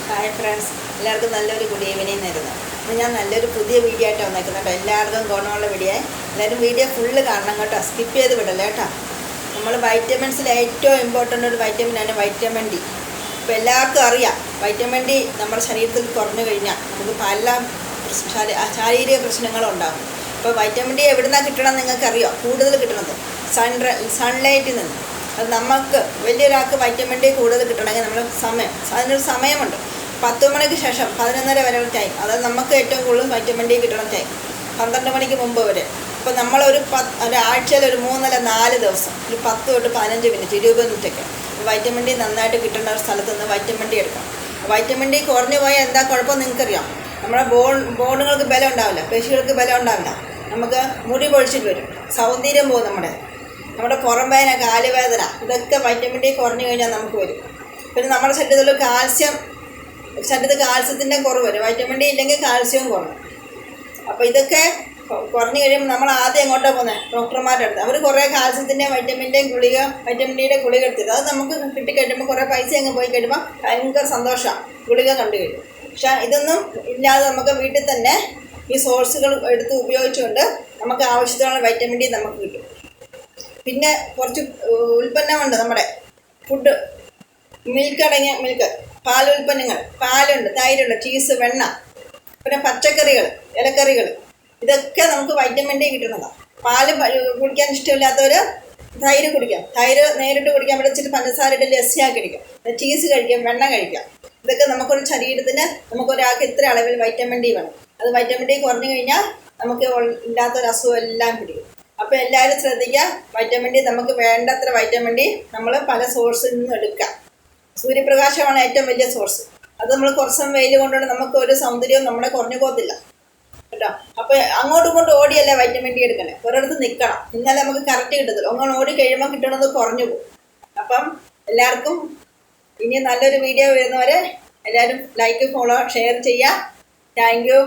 Hi friends, എല്ലാവർക്കും നല്ലൊരു good evening നേരുന്നു. അപ്പോൾ ഞാൻ നല്ലൊരു പുതിയ വീഡിയോ ആയിട്ട് വന്നേക്കുന്നു കേട്ടോ. എല്ലാവർക്കും ഗുണമുള്ള വീഡിയോ. എല്ലാവരും വീഡിയോ ഫുള്ള് കാണണം കേട്ടോ, സ്കിപ്പ് ചെയ്ത് വിടല്ലേ കേട്ടോ. നമ്മൾ വൈറ്റമിൻസിൽ ഏറ്റവും ഇമ്പോർട്ടൻ്റ് ഒരു വൈറ്റമിനാണ് വൈറ്റമിൻ ഡി. ഇപ്പോൾ എല്ലാവർക്കും അറിയാം, വൈറ്റമിൻ ഡി നമ്മുടെ ശരീരത്തിൽ കുറഞ്ഞു കഴിഞ്ഞാൽ നമുക്ക് പല ശാരീരിക പ്രശ്നങ്ങളും ഉണ്ടാകും. ഇപ്പോൾ വൈറ്റമിൻ ഡി എവിടെ നിന്നാണ് കിട്ടണം നിങ്ങൾക്കറിയാം. കൂടുതൽ കിട്ടണത് സൺലൈറ്റിൽ നിന്ന്. അത് നമുക്ക് വലിയൊരാൾക്ക് വൈറ്റമിൻ ഡി കൂടുതൽ കിട്ടണമെങ്കിൽ നമ്മൾ അതിനൊരു സമയമുണ്ട്. 10 മണിക്ക് ശേഷം 11:30 വരെയുള്ള ടൈം, അതായത് നമുക്ക് ഏറ്റവും കൂടുതൽ വൈറ്റമിൻ ഡി കിട്ടണ ടൈം 12 മണിക്ക് മുമ്പ് വരെ. അപ്പോൾ നമ്മളൊരു ഒരാഴ്ചയിൽ ഒരു 3-4 ദിവസം ഒരു 10 തൊട്ട് 15 മിനിറ്റ് 20 മിനിറ്റൊക്കെ വൈറ്റമിൻ ഡി നന്നായിട്ട് കിട്ടുന്ന ഒരു സ്ഥലത്ത് നിന്ന് വൈറ്റമിൻ ഡി എടുക്കാം. വൈറ്റമിൻ ഡി കുറഞ്ഞു പോയാൽ എന്താ കുഴപ്പം നിങ്ങൾക്കറിയാം. നമ്മുടെ ബോണുകൾക്ക് ബലം ഉണ്ടാവില്ല, പേശികൾക്ക് ബലം ഉണ്ടാവില്ല, നമുക്ക് മുടി പൊഴിച്ചിട്ട് വരും, സൗന്ദര്യം പോകും, നമ്മുടെ പുറം വേദന, കാലുവേദന, ഇതൊക്കെ വൈറ്റമിൻ ഡി കുറഞ്ഞു കഴിഞ്ഞാൽ നമുക്ക് വരും. പിന്നെ നമ്മുടെ ശരീരത്തിൽ കാൽസ്യത്തിൻ്റെ കുറവ് വരും. വൈറ്റമിൻ ഡി ഇല്ലെങ്കിൽ കാൽസ്യവും കുറയും. അപ്പോൾ ഇതൊക്കെ കുറഞ്ഞു കഴിയുമ്പോൾ നമ്മൾ ആദ്യം എങ്ങോട്ടാണ് പോകുന്നത്? ഡോക്ടർമാരുടെ അടുത്ത്. അവർ കുറേ കാൽസ്യത്തിൻ്റെയും വൈറ്റമിൻ്റെയും വൈറ്റമിൻ ഡിയുടെ ഗുളിക എടുത്തിട്ട് അത് നമുക്ക് കിട്ടിക്കഴിയുമ്പോൾ കുറേ പൈസ അങ്ങ് പോയി കഴിയുമ്പോൾ ഭയങ്കര സന്തോഷമാണ്, ഗുളിക കണ്ടു കഴിയും. പക്ഷേ ഇതൊന്നും ഇല്ലാതെ നമുക്ക് വീട്ടിൽ തന്നെ ഈ സോഴ്സുകൾ എടുത്ത് ഉപയോഗിച്ചുകൊണ്ട് നമുക്ക് ആവശ്യത്തിനുള്ള വൈറ്റമിൻ ഡി നമുക്ക് കിട്ടും. പിന്നെ കുറച്ച് ഉൽപ്പന്നമുണ്ട്, നമ്മുടെ ഫുഡ്, മിൽക്ക്, പാലുൽപ്പന്നങ്ങൾ, പാലുണ്ട്, തൈരുണ്ട്, ചീസ്, വെണ്ണ, പിന്നെ പച്ചക്കറികൾ, ഇലക്കറികൾ, ഇതൊക്കെ നമുക്ക് വൈറ്റമിൻ ഡി കിട്ടുന്നതാണ്. പാല് കുടിക്കാൻ ഇഷ്ടമില്ലാത്തവർ തൈര് കുടിക്കാം. തൈര് നേരിട്ട് കുടിക്കാൻ പറ്റിച്ചിട്ട് പഞ്ചസാര ഇട്ട് ലസ്സിയാക്കി അടിക്കാം. ചീസ് കഴിക്കാം, വെണ്ണ കഴിക്കാം. ഇതൊക്കെ നമുക്കൊരു ശരീരത്തിന് നമുക്കൊരാൾക്ക് ഇത്ര അളവിൽ വൈറ്റമിൻ ഡി വേണം. അത് വൈറ്റമിൻ ഡി കുറഞ്ഞു കഴിഞ്ഞാൽ നമുക്ക് ഇല്ലാത്തൊരു അസുഖം എല്ലാം പിടിക്കും. അപ്പോൾ എല്ലാവരും ശ്രദ്ധിക്കുക, വൈറ്റമിൻ ഡി നമുക്ക് വേണ്ടത്ര വൈറ്റമിൻ ഡി നമ്മൾ പല സോഴ്സിൽ നിന്നും എടുക്കാം. സൂര്യപ്രകാശമാണ് ഏറ്റവും വലിയ സോഴ്സ്. അത് നമ്മൾ കുറച്ച് വെയിൽ കൊണ്ടുകൊണ്ട് നമുക്ക് ഒരു സൗന്ദര്യവും നമ്മളെ കുറഞ്ഞു പോകത്തില്ല കേട്ടോ. അപ്പോൾ അങ്ങോട്ടും ഇങ്ങോട്ടും ഓടിയല്ല വൈറ്റമിൻ ഡി എടുക്കണേ, ഒരിടത്ത് നിൽക്കണം, എന്നാലേ നമുക്ക് കറക്റ്റ് കിട്ടത്തില്ല. അങ്ങനെ ഓടി കഴിയുമ്പോൾ കിട്ടണത് കുറഞ്ഞു പോകും. അപ്പം എല്ലാവർക്കും ഇനി നല്ലൊരു വീഡിയോ വരുന്നവരെ എല്ലാവരും ലൈക്ക്, ഫോളോ, ഷെയർ ചെയ്യുക. Thank you.